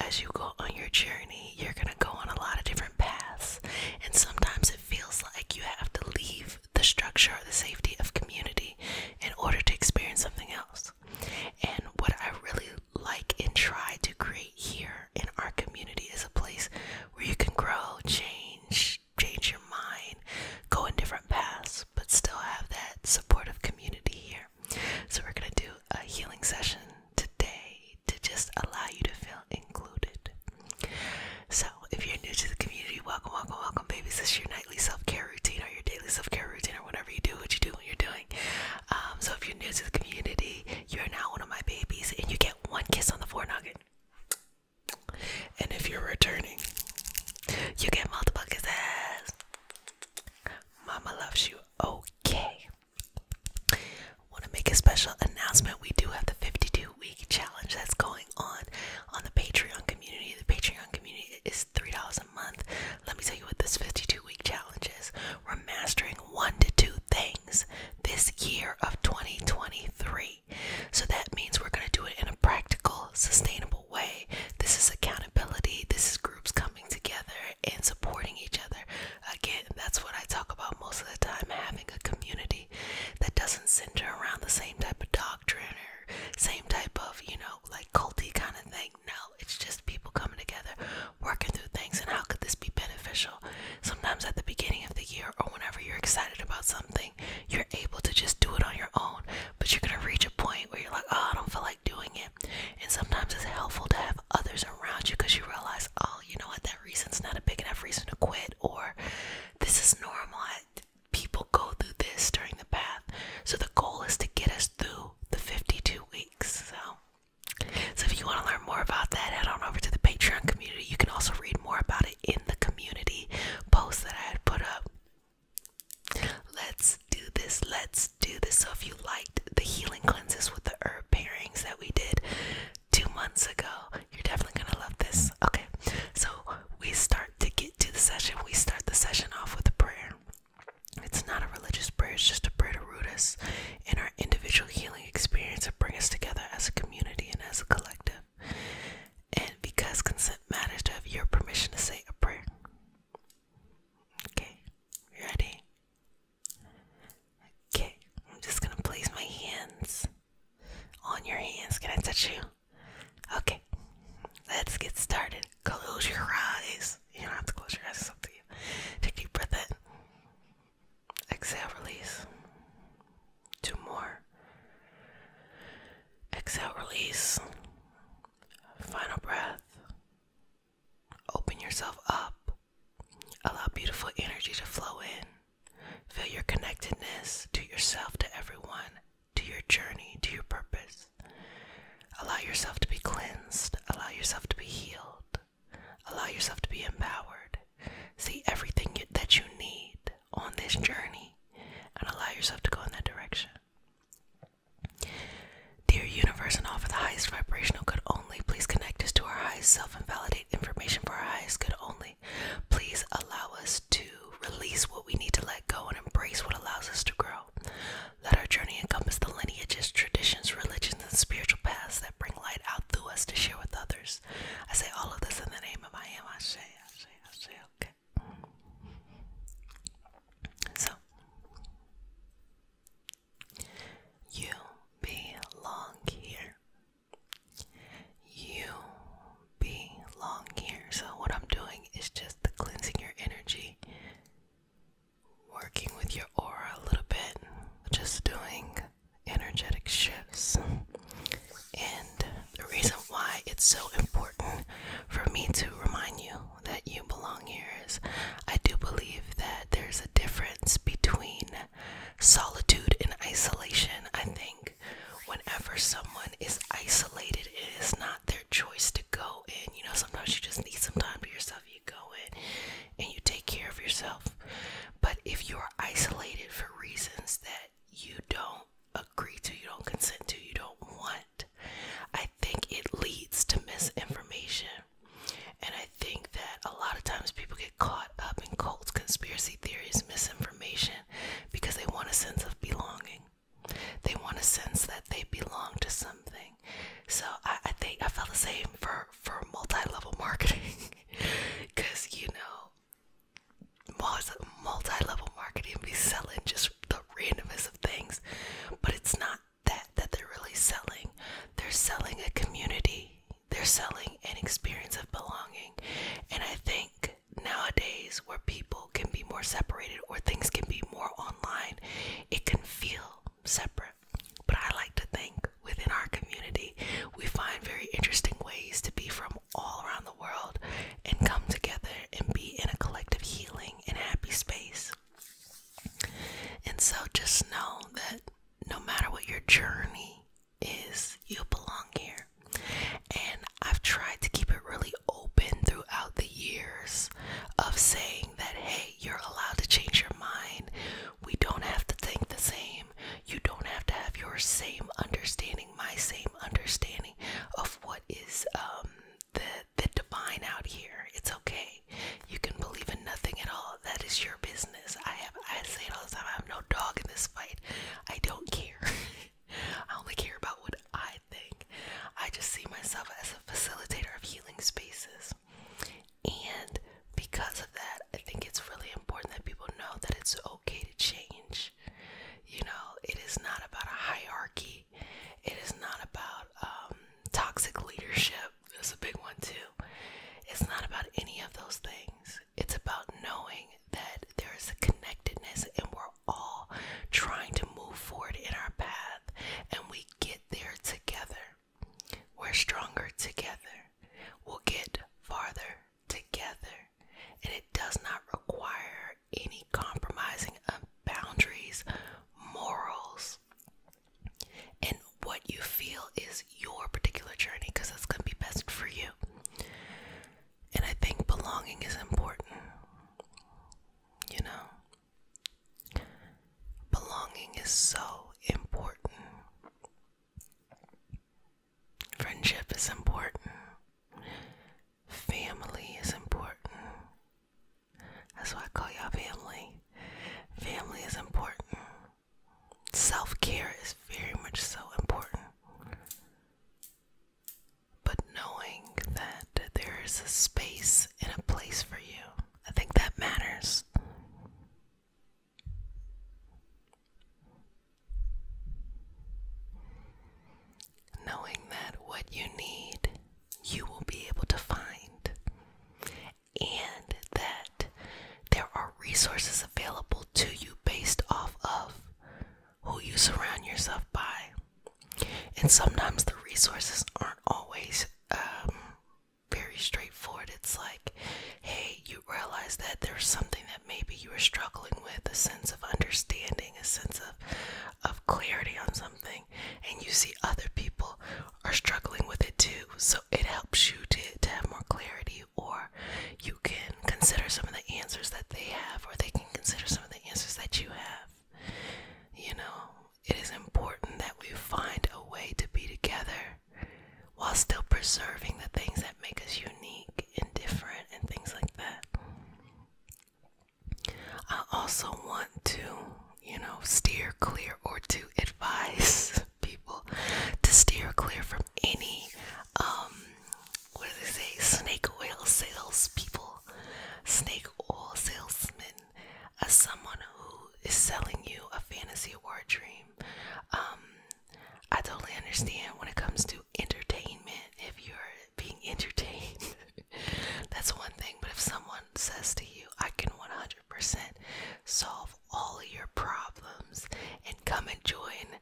as you go on your journey, you're going to go on a lot of different paths. And sometimes it feels like you have to leave the structure or the safety of community in order to experience something else. And what I really like and try to create here in our community is a place where you can grow, change your mind, go in different paths, but still have that supportive community here. So we're going to do a healing session today to just allow you to feel included. So if you're new to the community, welcome, welcome, welcome, babies. This is your nightly self-care routine or your daily self-care routine or whatever you do, what you do when you're doing. So if you're new to the community, you're now one of my babies and you get one kiss on the forehead. And if you're returning, you get multiple kisses. Mama loves you. Okay. Want to make a special announcement. We do have the 52-week challenge that's going on the Patreon community. The Patreon community is $3 a month. Let me tell you what this 52-week challenge is. We're mastering 1 to 2 things this year of 2023. So that means we're going to do it in a practical, sustainable way. This is accountability. This is groups coming together and supporting each other. Again, that's what I talk about most of the time, having a community that doesn't center around the same type of doctrine or same type of, like culty kind of thing. No, it's just people coming together, working through things, and how could this be beneficial? Sometimes at the beginning of the year or whenever you're excited about something, you're able to just do it on your own, but you're going to reach a point where you're like, oh, I don't feel like doing it. And sometimes it's helpful to have others around you because you realize, oh, you know what, that reason's not a big enough reason to quit, or this is normal. People go through this during the path. So the goal is to get us through the 52 weeks. So if you want to learn more about that, head on over to the Patreon community. You can also read more about it in the community post that I had put up. Let's do this. Let's do this. So if you liked the healing cleanses with the herb pairings that we did 2 months ago, you're definitely going to love this. Okay, so we start to get to the session. We start the session off with a prayer. It's not a religious prayer. It's just a prayer to root us in our individual healing experience and bring us together as a community and as a collective. And because consent matters, to have your permission to say a prayer. Okay, you ready? Okay, I'm just gonna place my hands on your hands. Can I touch you? Okay, let's get started. Close your eyes. You don't have to close your eyes, it's up to you. Take a deep breath in. Exhale, release. 2 more. Exhale, release. Final breath. Open yourself up. Allow beautiful energy to flow in. Feel your connectedness to yourself, to everyone, to your journey, to your purpose. Allow yourself to be cleansed. Allow yourself to be healed. Allow yourself to be empowered. See everything that you need on this journey and allow yourself to go in that direction. Dear universe, and all for the highest vibrational good only, please connect us to our highest self and validate information for our highest good only. Please allow us to release what we need to let go and embrace what allows us to grow. Let our journey encompass the lineages, traditions, religions, and spiritual paths that bring light out through us to share with others. I say all of this in the name of I am. I say, okay. So, you belong here. You belong here. So what I'm doing is just cleansing your energy, working with your aura a little bit, just doing energetic shifts. And the reason why it's so important for me to remind you that you belong here is I do believe that there's a difference between solitude and isolation. I think whenever someone is isolated, it is not their choice to go in. Sometimes you just need some time to yourself. You go in and you take care of yourself. But if you're isolated for reasons that you don't agree to, you don't consent to, you don't want, I think it leads to misinformation. And I think that a lot of times people get caught up in cults, conspiracy theories, misinformation, because they want a sense of just know that no matter what your journey is, you belong here. And I've tried to keep it really open throughout the years of saying that, hey, you're allowed to change your mind. We don't have to think the same. You don't have to have your same understanding, my same understanding of what is the divine out here. It's okay. You can believe in nothing at all. That is your business. I say it all the time. I have no dog in this fight. I don't care. I only care about what I think. I just see myself as a facilitator of healing spaces. And because of that, I think it's really important that people know that it's okay to change. You know, it is not about a hierarchy. It is not about toxic leadership. That's a big one too. It's not about any of those things. It's about knowing that there is a connectedness and we're all trying to move forward in our path, and we get there together. We're stronger together. We'll get farther together. And it does not require any compromising of boundaries, morals, and what you feel is your particular journey, because that's going to be best for you. And I think belonging is important. You know, belonging is so important. Friendship is important. Family is important. That's why I call y'all family. Family is important. Self-care is very much so important. But knowing that there is a space and a place for you, I think that matters. Knowing that what you need, you will be able to find. And that there are resources available to you based off of who you surround yourself by. And sometimes the resources aren't always very straightforward. It's like, hey, you realize that there's something that maybe you were struggling with, a sense of understanding, a sense of clarity on something, and you see other people are struggling with it too. So it helps you to have more clarity, or you can consider some of the answers that they have, or they can consider some of the answers that you have. You know, it is important that we find a way to be together while still preserving the things that make us unique and different and things like that. I also want to, you know, steer clear, or to advise people to steer clear from any, what do they say, snake oil salespeople, snake oil salesmen, as someone who is selling you a fantasy or a dream. I totally understand when it comes to entertainment, if you're being entertained, that's one thing. But if someone says to you, I can 100% solve all of your problems and come and join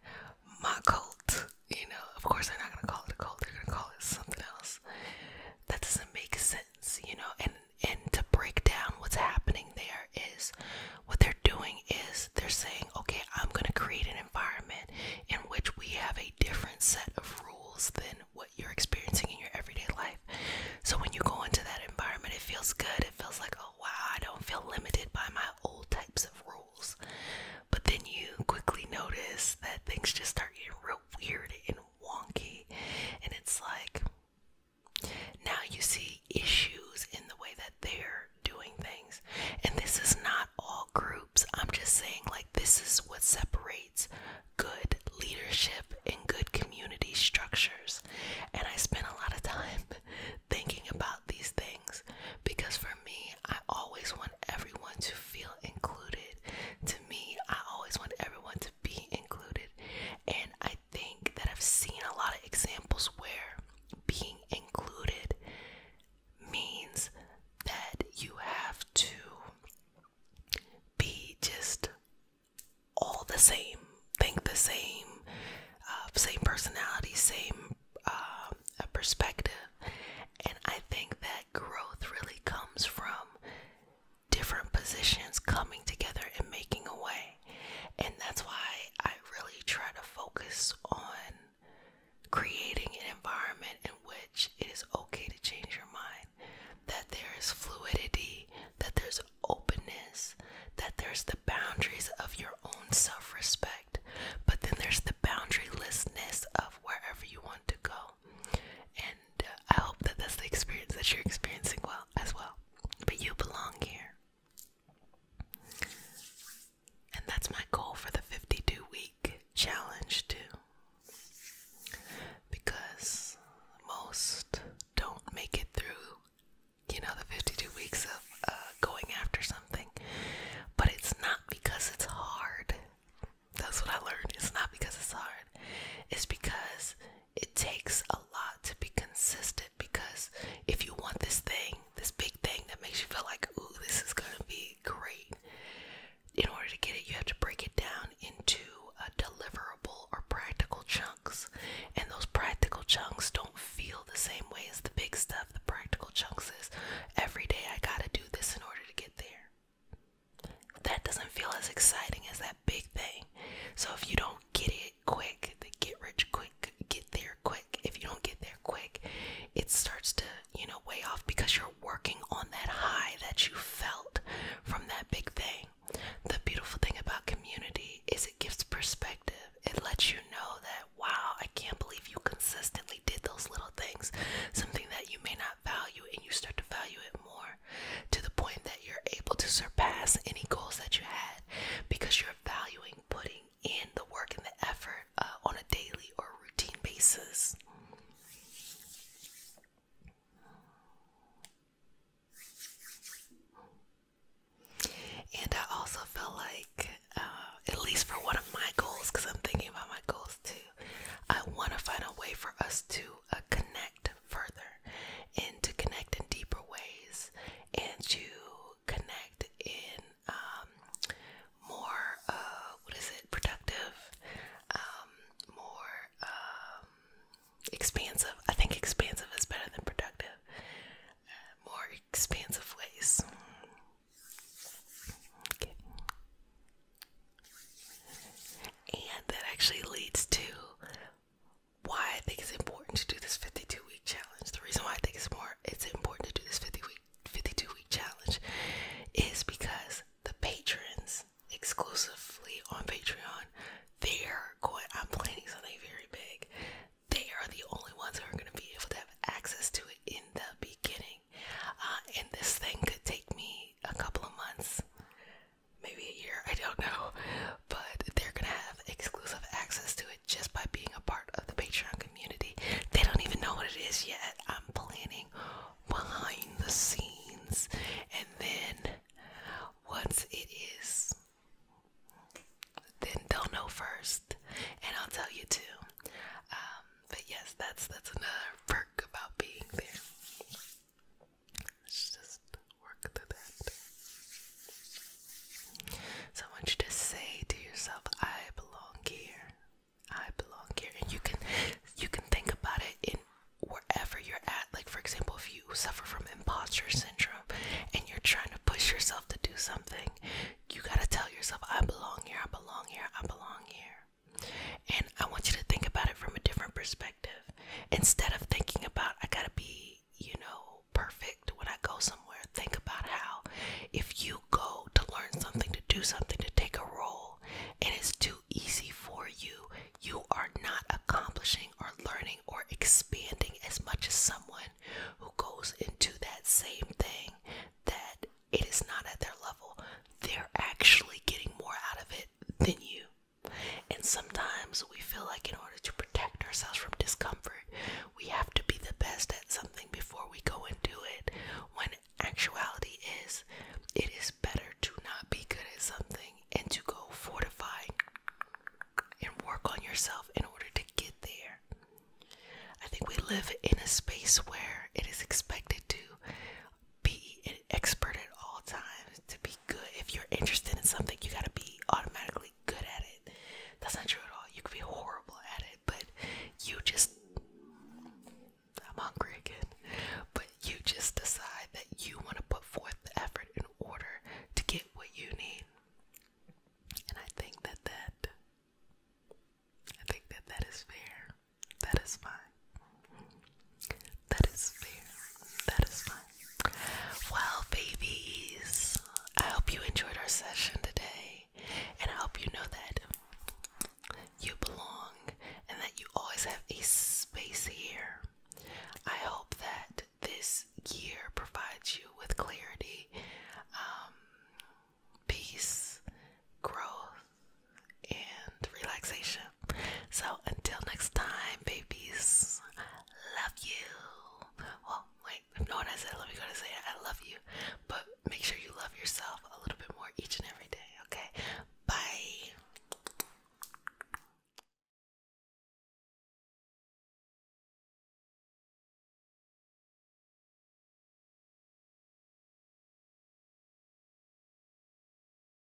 my cult, you know, of course they're not going to call it a cult, they're going to call it something else. That doesn't make sense, you know. And to break down what's happening there is, what they're doing is they're saying, okay, I'm going to create an environment in which we have a different set of rules than what you're experiencing in your everyday life. So when you go into that environment, it feels good. It feels like, oh wow, I don't feel limited by my old types of rules. But then you quickly notice that things just start getting real weird and wonky. And it's like, now you see issues in the way that they're doing things. And this is not all groups. I'm just saying, like, this is what separates good leadership and good community structures. And I spent a lot of time thinking about these things, because for me, I always want everyone to feel included. To me, I always want everyone to be included. And I think that I've seen a lot of examples where being included means that you have to be just all the same, think the same, same personality, same perspective. And I think that growth really comes from different positions coming together and making a way. And that's why exciting as that big thing. So if you don't get it quick, the get rich quick, get there quick. If you don't get there quick, it starts to, weigh off because you're working on that high that you felt from that big thing. The beautiful thing about community is it gives perspective. It lets you know that, wow, I can't believe you consistently did those little things, something that you may not value, and you start to value it more to the point that you're able to surpass any goals that you had because you're valuing putting in the work and the effort on a daily or routine basis. And I also feel like, at least for one of my goals, because I'm thinking about my goals too, I want to find a way for us to connect further and to connect in deeper ways and to connect in more, productive, more expansive. I think expansive is better than productive. More expansive ways. Okay. And that actually leads to why I think it's important to do this 52-week challenge. The reason why I think it's important to do this 52-week challenge is because the patrons exclusively on Patreon, I'm planning something very big. They are the only ones who are going to be able to have access to it in the beginning. And this thing could take me a couple of months, maybe a year, I don't know. But they're going to have exclusive access to it just by being a part of the Patreon community. They don't even know what it is yet. I'm planning behind the scenes. And then once it is, then they'll know first. And I'll tell you too. But yes, that's another perk about being there. Let's just work through that. So I want you to say to yourself, I belong here. I belong here. And you can think about it in wherever you're at. Like, for example, if you suffer from imposter syndrome and you're trying to push yourself to do something, you gotta tell yourself, I belong here, I belong here, I belong here. And I want you to think about it from a different perspective. Instead of thinking about, I gotta be, perfect when I go somewhere, think about how if you go to learn something, to do something, to take a role, and it's too easy for you, you are not accomplishing or learning or expanding as much as someone who goes into that same thing that it is not at their level. They're actually getting more out of it than you. And sometimes we feel like in order to protect ourselves from discomfort, we have to be the best at something before we go and do it. When actuality is, it is better to not be good at something and to go fortify and work on yourself in order to get there. I think we live in